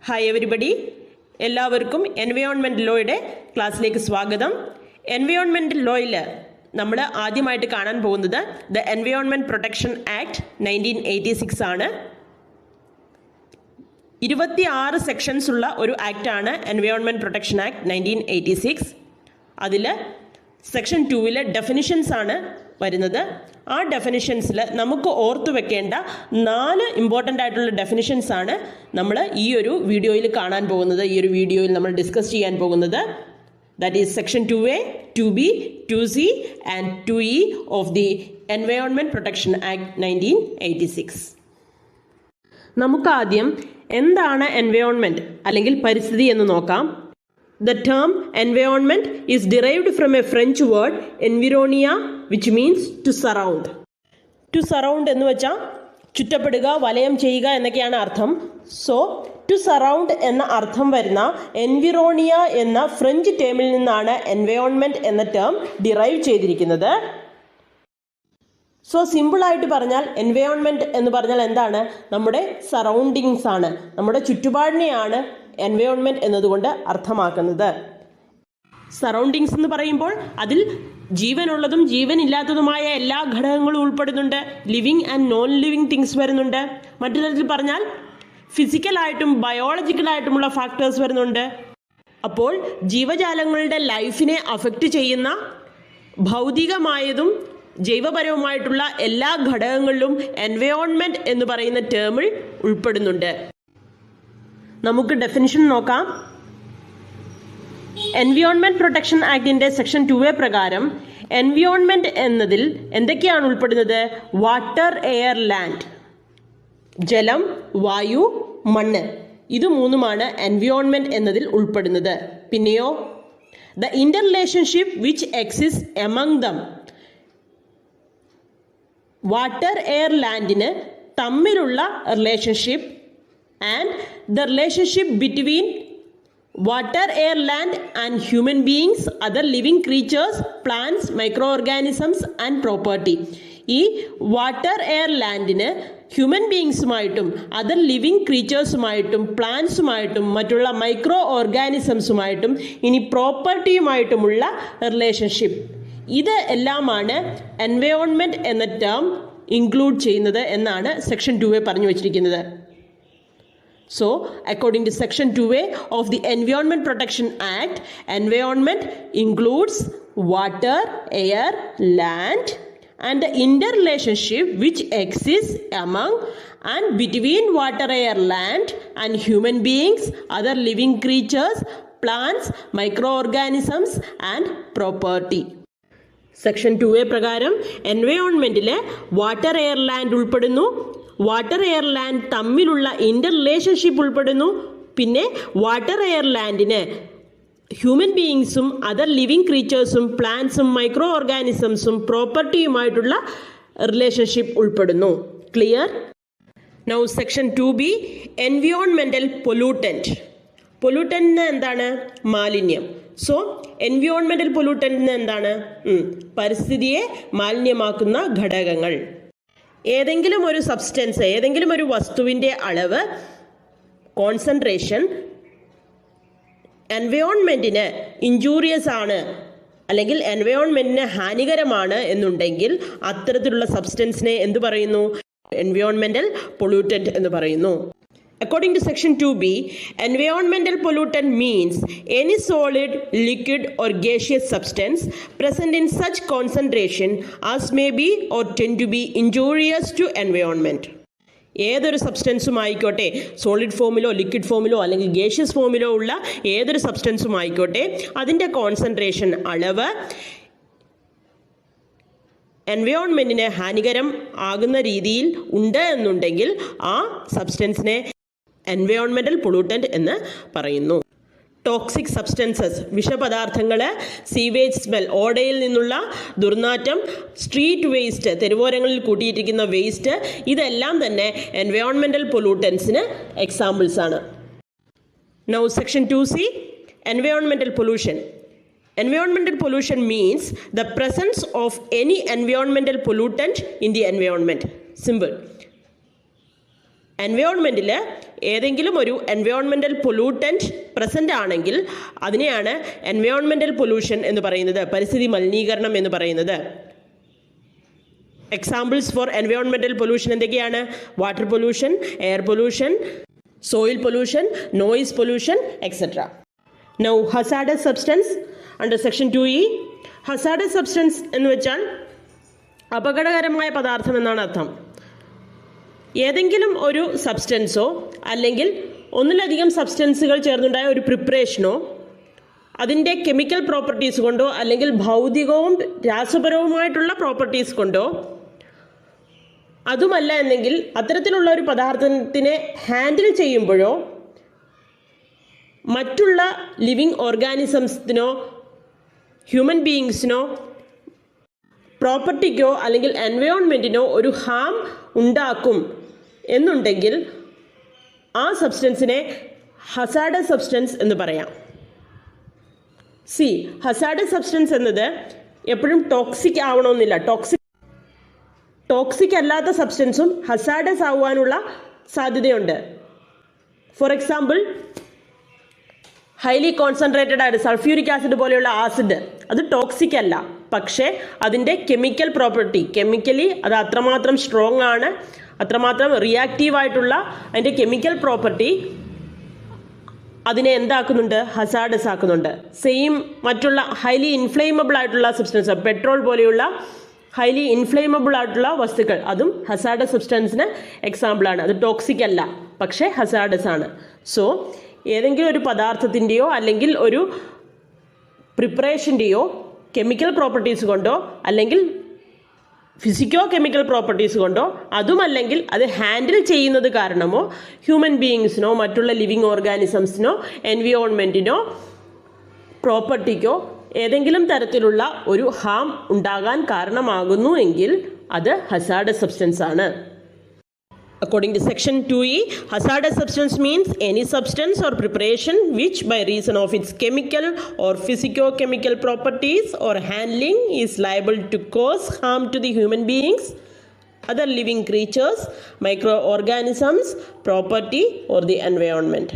Hi everybody, എല്ലാവർക്കും environment ലോയുടെ ക്ലാസ്സിലേക്ക് സ്വാഗതം. എൻവയോൺമെൻറ്റ് ലോയിൽ നമ്മൾ ആദ്യമായിട്ട് കാണാൻ പോകുന്നത് ദ എൻവയോൺമെൻറ്റ് പ്രൊട്ടക്ഷൻ ആക്ട് 1986 ആണ്. 26 സെക്ഷൻസ് ഉള്ള ഒരു ആക്റ്റാണ് എൻവയോൺമെൻറ്റ് പ്രൊട്ടക്ഷൻ ആക്ട് 1986. അതിൽ സെക്ഷൻ 2 ഡെഫിനിഷൻസ് ആണ് വരുന്നത്. ആ ഡെഫിനിഷൻസിൽ നമുക്ക് ഓർത്തു വെക്കേണ്ട 4 ഇമ്പോർട്ടൻ്റ് ആയിട്ടുള്ള ഡെഫിനിഷൻസ് ആണ് നമ്മൾ ഈ ഒരു വീഡിയോയിൽ കാണാൻ പോകുന്നത്. ഈ ഒരു വീഡിയോയിൽ നമ്മൾ ഡിസ്കസ് ചെയ്യാൻ പോകുന്നത് that is section 2A, 2B, 2C and 2E of the environment protection act 1986. നമുക്കാദ്യം എന്താണ് എൻവയോൺമെൻറ്റ് അല്ലെങ്കിൽ പരിസ്ഥിതി എന്ന് നോക്കാം. The term environment is derived from a French word environia, which means to surround. To surround എന്ന് വെച്ചാൽ ചുറ്റപ്പെടുക, വലയം ചെയ്യുക എന്നൊക്കെയാണ് അർത്ഥം. സോ ടു സറൗണ്ട് എന്ന അർത്ഥം വരുന്ന എൻവിറോണിയ എന്ന ഫ്രഞ്ച് ടേമിൽ നിന്നാണ് എൻവയോൺമെൻറ്റ് എന്ന ടേം ഡിറൈവ് ചെയ്തിരിക്കുന്നത്. സോ സിമ്പിളായിട്ട് പറഞ്ഞാൽ എൻവയോൺമെൻറ്റ് എന്ന് പറഞ്ഞാൽ എന്താണ്? നമ്മുടെ സറൗണ്ടിങ്സ് ആണ്, നമ്മുടെ ചുറ്റുപാടിനെയാണ് എൻവയോൺമെൻറ്റ് എന്നതുകൊണ്ട് അർത്ഥമാക്കുന്നത്. സറൗണ്ടിങ്സ് എന്ന് പറയുമ്പോൾ അതിൽ ജീവനുള്ളതും ജീവനില്ലാത്തതുമായ എല്ലാ ഘടകങ്ങളും ഉൾപ്പെടുന്നുണ്ട്. Living and non living things വരുന്നുണ്ട്. മറ്റു തരത്തിൽ പറഞ്ഞാൽ ഫിസിക്കലായിട്ടും ബയോളജിക്കലായിട്ടുമുള്ള ഫാക്ടേഴ്സ് വരുന്നുണ്ട്. അപ്പോൾ ജീവജാലങ്ങളുടെ ലൈഫിനെ അഫക്റ്റ് ചെയ്യുന്ന ഭൗതികമായതും ജൈവപരവുമായിട്ടുള്ള എല്ലാ ഘടകങ്ങളിലും എൻവയോൺമെൻറ്റ് എന്ന് പറയുന്ന ടേമിൽ ഉൾപ്പെടുന്നുണ്ട്. നമുക്ക് ഡെഫിനിഷൻ നോക്കാം. എൻവയോൺമെൻറ്റ് പ്രൊട്ടക്ഷൻ ആക്ടിൻ്റെ സെക്ഷൻ 2A പ്രകാരം എൻവയോൺമെൻറ്റ് എന്നതിൽ എന്തൊക്കെയാണ് ഉൾപ്പെടുന്നത്? Water, air, land. ജലം, വായു, മണ്ണ്, ഇത് മൂന്നുമാണ് എൻവയോൺമെൻറ്റ് എന്നതിൽ ഉൾപ്പെടുന്നത്. പിന്നെയോ the inter relationship which exist among them. Water, air, ലാൻഡിന് തമ്മിലുള്ള relationship and the relationship between water, air, land and human beings, other living creatures, plants, microorganisms and property. ഈ വാട്ടർ, എയർ, ലാൻഡിന് ഹ്യൂമൻ ബീയിങ്സുമായിട്ടും other living ക്രീച്ചേഴ്സുമായിട്ടും പ്ലാന്റ്സുമായിട്ടും മറ്റുള്ള micro ഓർഗാനിസംസുമായിട്ടും ഇനി പ്രോപ്പർട്ടിയുമായിട്ടുമുള്ള relationship, ഇത് എല്ലാമാണ് എൻവയോൺമെൻറ്റ് എന്ന ടേം ഇൻക്ലൂഡ് ചെയ്യുന്നത് എന്നാണ് സെക്ഷൻ 2A പറഞ്ഞു വച്ചിരിക്കുന്നത്. So, according to Section 2A of the Environment Protection Act, environment includes water, air, land and the interrelationship which exists among and between water, air, land and human beings, other living creatures, plants, microorganisms and property. Section 2A പ്രകാരം എൻവയോൺമെൻറ്റിലെ water, air, land ഉൾപ്പെടുന്നു. Water, air, land തമ്മിലുള്ള inter relationship ഉൾപ്പെടുന്നു. പിന്നെ water, air, ലാൻഡിന് human ബീയിങ്സും other living ക്രീച്ചേഴ്സും പ്ലാന്റ്സും മൈക്രോ ഓർഗാനിസംസും പ്രോപ്പർട്ടിയുമായിട്ടുള്ള റിലേഷൻഷിപ്പ് ഉൾപ്പെടുന്നു. ക്ലിയർ? നൗ സെക്ഷൻ 2B, എൻവയോൺമെൻ്റൽ പൊല്യൂട്ടൻറ്റ്. പൊല്യൂട്ടൻറ്റിന് എന്താണ്? മാലിന്യം. സോ എൻവയോൺമെൻ്റൽ പൊല്യൂട്ടൻറ്റിന് എന്താണ്? പരിസ്ഥിതിയെ മാലിന്യമാക്കുന്ന ഘടകങ്ങൾ. ഏതെങ്കിലും ഒരു സബ്സ്റ്റൻസ്, ഏതെങ്കിലും ഒരു വസ്തുവിൻ്റെ അളവ്, കോൺസെൻട്രേഷൻ എൻവയോൺമെൻറ്റിന് ഇഞ്ചൂറിയസ് ആണ് അല്ലെങ്കിൽ എൻവയോൺമെൻറ്റിന് ഹാനികരമാണ് എന്നുണ്ടെങ്കിൽ അത്തരത്തിലുള്ള സബ്സ്റ്റൻസിനെ എന്ത് പറയുന്നു? എൻവയോൺമെൻ്റൽ പൊല്യൂട്ടൻറ്റ് എന്ന് പറയുന്നു. According to Section 2B, environmental pollutant means any solid, liquid or gaseous substance present in such concentration as may be or tend to be injurious to environment. ഏതൊരു സബ്സ്റ്റൻസും ആയിക്കോട്ടെ, സോളിഡ് ഫോമിലോ ലിക്വിഡ് ഫോമിലോ അല്ലെങ്കിൽ ഗേഷ്യസ് ഫോമിലോ ഉള്ള ഏതൊരു സബ്സ്റ്റൻസും ആയിക്കോട്ടെ, അതിൻ്റെ concentration, അളവ് എൻവയോൺമെൻറ്റിന് ഹാനികരം ആകുന്ന രീതിയിൽ ഉണ്ട് എന്നുണ്ടെങ്കിൽ ആ സബ്സ്റ്റൻസിനെ എൻവയോൺമെൻ്റൽ പൊല്യൂട്ടൻറ്റ് എന്ന് പറയുന്നു. ടോക്സിക് സബ്സ്റ്റൻസസ്, വിഷപദാർത്ഥങ്ങൾ, സീവേജ് സ്മെൽ, ഓടയിൽ നിന്നുള്ള ദുർനാറ്റം, സ്ട്രീറ്റ് വേസ്റ്റ്, തെരുവോരങ്ങളിൽ കൂട്ടിയിട്ടിരിക്കുന്ന വേസ്റ്റ്, ഇതെല്ലാം തന്നെ എൻവയോൺമെൻ്റൽ പൊല്യൂട്ടൻസിന് എക്സാമ്പിൾസ് ആണ്. നൗ സെക്ഷൻ 2C, എൻവയോൺമെൻ്റൽ pollution. Environmental pollution means the presence of any environmental pollutant in the environment. Simple. എൻവയോൺമെൻറ്റിൽ ഏതെങ്കിലും ഒരു എൻവയോൺമെൻറ്റൽ പൊല്യൂട്ടൻറ്റ് പ്രസൻ്റ് ആണെങ്കിൽ അതിനെയാണ് എൻവയോൺമെൻറ്റൽ പൊല്യൂഷൻ എന്ന് പറയുന്നത്, പരിസ്ഥിതി മലിനീകരണം എന്ന് പറയുന്നത്. എക്സാമ്പിൾസ് ഫോർ എൻവയോൺമെൻറ്റൽ പൊല്യൂഷൻ എന്തൊക്കെയാണ്? Water pollution, air pollution, soil pollution, noise pollution, etcetera. Now hazardous substance under section 2E. Hazardous substance എന്ന് വെച്ചാൽ അപകടകരമായ പദാർത്ഥം എന്നാണ് അർത്ഥം. ഏതെങ്കിലും ഒരു സബ്സ്റ്റൻസോ അല്ലെങ്കിൽ ഒന്നിലധികം സബ്സ്റ്റൻസുകൾ ചേർന്നുണ്ടായ ഒരു പ്രിപ്പറേഷനോ അതിൻ്റെ കെമിക്കൽ പ്രോപ്പർട്ടീസ് കൊണ്ടോ അല്ലെങ്കിൽ ഭൗതികവും രാസപരവുമായിട്ടുള്ള പ്രോപ്പർട്ടീസ് കൊണ്ടോ, അതുമല്ല എന്നെങ്കിൽ അത്തരത്തിലുള്ള ഒരു പദാർത്ഥത്തിനെ ഹാൻഡിൽ ചെയ്യുമ്പോഴോ മറ്റുള്ള ലിവിങ് ഓർഗാനിസംസിനോ ഹ്യൂമൻ ബീയിങ്സിനോ പ്രോപ്പർട്ടിക്കോ അല്ലെങ്കിൽ എൻവയോൺമെൻറ്റിനോ ഒരു ഹാം ഉണ്ടാക്കും എന്നുണ്ടെങ്കിൽ ആ സബ്സ്റ്റൻസിനെ ഹസാർഡസ് സബ്സ്റ്റൻസ് എന്ന് പറയാം. ഹസാർഡസ് സബ്സ്റ്റൻസ് എന്നത് എപ്പോഴും ടോക്സിക് ആവണമെന്നില്ല. ടോക്സിക് അല്ലാത്ത സബ്സ്റ്റൻസും ഹസാർഡസ് ആവാനുള്ള സാധ്യതയുണ്ട്. ഫോർ എക്സാമ്പിൾ, ഹൈലി കോൺസെൻട്രേറ്റഡ് ആയിട്ട് സൾഫ്യൂരിക് ആസിഡ് പോലെയുള്ള ആസിഡ് അത് ടോക്സിക് അല്ല, പക്ഷേ അതിൻ്റെ കെമിക്കൽ പ്രോപ്പർട്ടി, കെമിക്കലി അത് അത്രമാത്രം സ്ട്രോങ് ആണ്, അത്രമാത്രം റിയാക്റ്റീവായിട്ടുള്ള അതിൻ്റെ കെമിക്കൽ പ്രോപ്പർട്ടി അതിനെ എന്താക്കുന്നുണ്ട്? ഹസാർഡസ് ആക്കുന്നുണ്ട്. സെയിം മറ്റുള്ള ഹൈലി ഇൻഫ്ലെയിമബിൾ ആയിട്ടുള്ള സബ്സ്റ്റൻസ്, പെട്രോൾ പോലെയുള്ള ഹൈലി ഇൻഫ്ലെയിമബിൾ ആയിട്ടുള്ള വസ്തുക്കൾ അതും ഹസാർഡസ് സബ്സ്റ്റൻസിന് എക്സാമ്പിളാണ്. അത് ടോക്സിക് അല്ല, പക്ഷേ ഹസാർഡസ് ആണ്. സോ ഏതെങ്കിലും ഒരു പദാർത്ഥത്തിൻ്റെയോ അല്ലെങ്കിൽ ഒരു പ്രിപ്പറേഷൻ്റെയോ കെമിക്കൽ പ്രോപ്പർട്ടീസ് കൊണ്ടോ അല്ലെങ്കിൽ ഫിസിക്കോ കെമിക്കൽ പ്രോപ്പർട്ടീസ് കൊണ്ടോ, അതുമല്ലെങ്കിൽ അത് ഹാൻഡിൽ ചെയ്യുന്നത് കാരണമോ ഹ്യൂമൻ ബീയിങ്സിനോ മറ്റുള്ള ലിവിങ് ഓർഗാനിസംസിനോ എൻവിയോൺമെൻറ്റിനോ പ്രോപ്പർട്ടിക്കോ ഏതെങ്കിലും തരത്തിലുള്ള ഒരു ഹാം ഉണ്ടാകാൻ കാരണമാകുന്നു എങ്കിൽ അത് ഹസാർഡസ് സബ്സ്റ്റൻസ് ആണ്. According to section 2E, hazardous substance means any substance or preparation which by reason of its chemical or physico-chemical properties or handling is liable to cause harm to the human beings, other living creatures, microorganisms, property or the environment.